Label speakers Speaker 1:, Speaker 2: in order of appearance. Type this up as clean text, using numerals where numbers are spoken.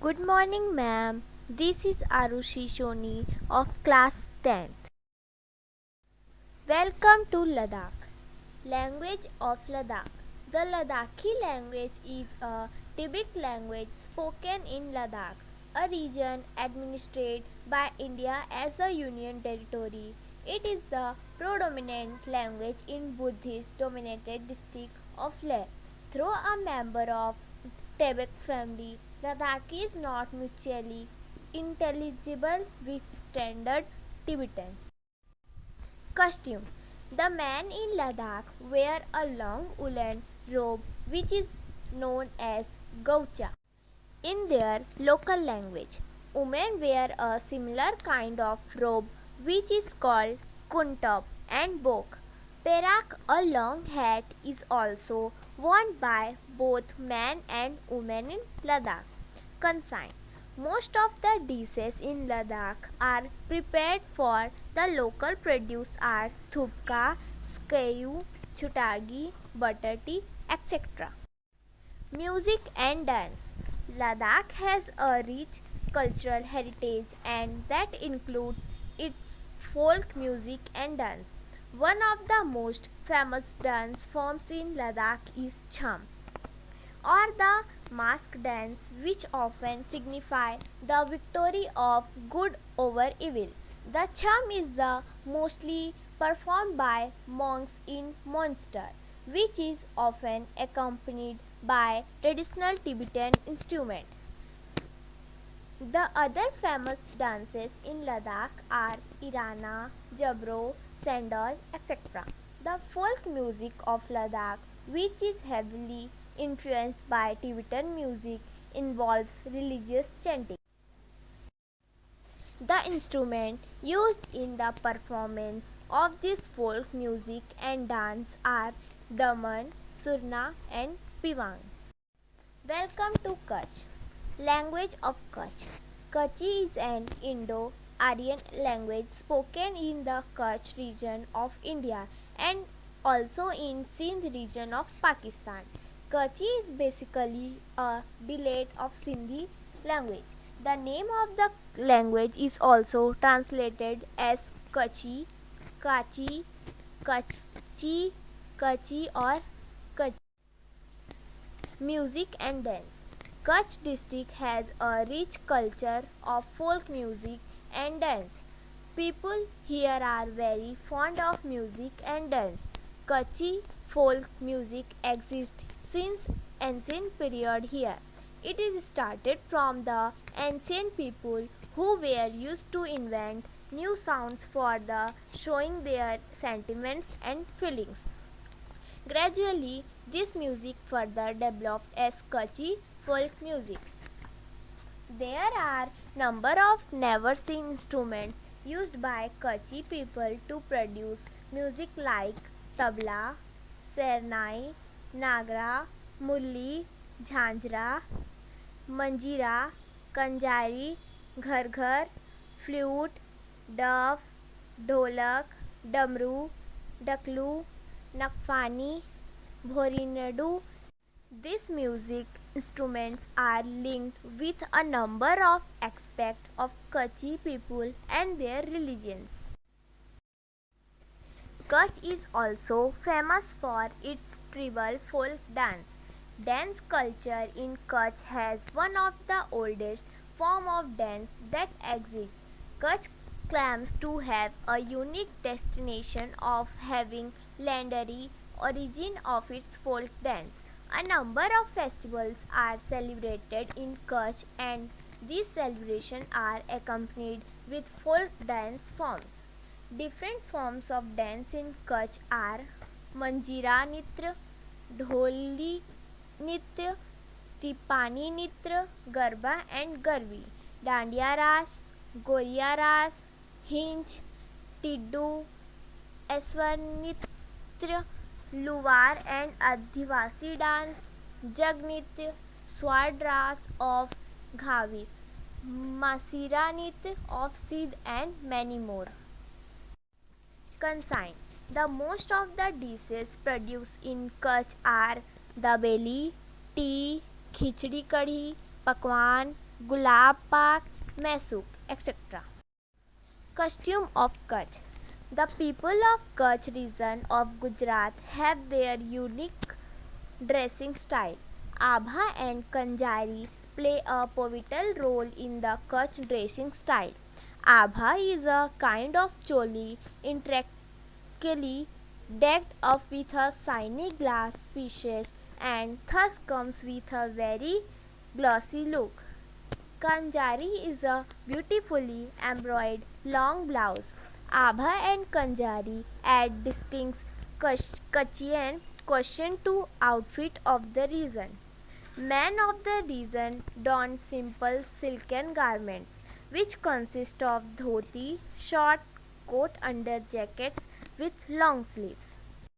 Speaker 1: Good morning, ma'am. This is Arushi Shoni of class 10th. Welcome to Ladakh. Language of Ladakh. The Ladakhi language is a Tibetan language spoken in Ladakh, a region administered by India as a union territory. It is the predominant language in Buddhist dominated district of Leh. Through a member of Tibetan family, Ladakhi is not mutually intelligible with standard Tibetan. Costume. The men in Ladakh wear a long woolen robe which is known as gaucha in their local language. Women wear a similar kind of robe which is called kuntop and bok. Perak, a long hat, is also worn by both men and women in Ladakh. Consign. Most of the dishes in Ladakh are prepared for the local produce are thupka, skayu, chutagi, butter tea, etc. Music and dance. Ladakh has a rich cultural heritage and that includes its folk music and dance. One of the most famous dance forms in Ladakh is Chham or the mask dance, which often signify the victory of good over evil. The charm is the mostly performed by monks in Munster, which is often accompanied by traditional Tibetan instrument. The other famous dances in Ladakh are Irana, Jabro, Sandal, etc. The folk music of Ladakh, which is heavily influenced by Tibetan music, involves religious chanting. The instrument used in the performance of this folk music and dance are daman, surna, and pivang. Welcome to Kutch. Language of Kutch. Kutchi is an Indo-Aryan language spoken in the Kutch region of India and also in Sindh region of Pakistan. Kutchi is basically a dialect of Sindhi language. The name of the language is also translated as Kutchi, Kachi, Kutchi, Kutchi or Kutchi. Music and dance. Kutch district has a rich culture of folk music and dance. People here are very fond of music and dance. Kutchi folk music exists since ancient period here. It is started from the ancient people who were used to invent new sounds for the showing their sentiments and feelings. Gradually, this music further developed as Kutchi folk music. There are number of never seen instruments used by Kutchi people to produce music like tabla, sernai, nagra, mulli, jhanjra, manjira, kanjari, ghar, flute, daf, dholak, damru, daklu, nakfani, bhorinadu. These music instruments are linked with a number of aspects of Kutchi people and their religions. Kutch is also famous for its tribal folk dance. Dance culture in Kutch has one of the oldest form of dance that exists. Kutch claims to have a unique destination of having legendary origin of its folk dance. A number of festivals are celebrated in Kutch and these celebrations are accompanied with folk dance forms. Different forms of dance in Kutch are Manjira Nitya, Dholi Nitya, Tipani Nitya, Garba and Garvi, Dandiya Ras, Goriya Ras, Hinch, Tiddu, Aswar Nitya, Luwar and Adivasi dance, Jag Nitya, Swad Ras of Ghavis, Masira Nitya of Sidh and many more. Consign. The most of the dishes produced in Kutch are dabeli, tea, khichdi kadhi, pakwan, Gulab Park, Mysore, etc. Costume of Kutch. The people of Kutch region of Gujarat have their unique dressing style. Abha and Kanjari play a pivotal role in the Kutch dressing style. Abha is a kind of choli intricately decked up with a shiny glass pieces and thus comes with a very glossy look. Kanjari is a beautifully embroidered long blouse. Abha and Kanjari add distinct Kutchian question to outfit of the region. Men of the region don simple silken garments which consist of dhoti, short coat under jackets with long sleeves.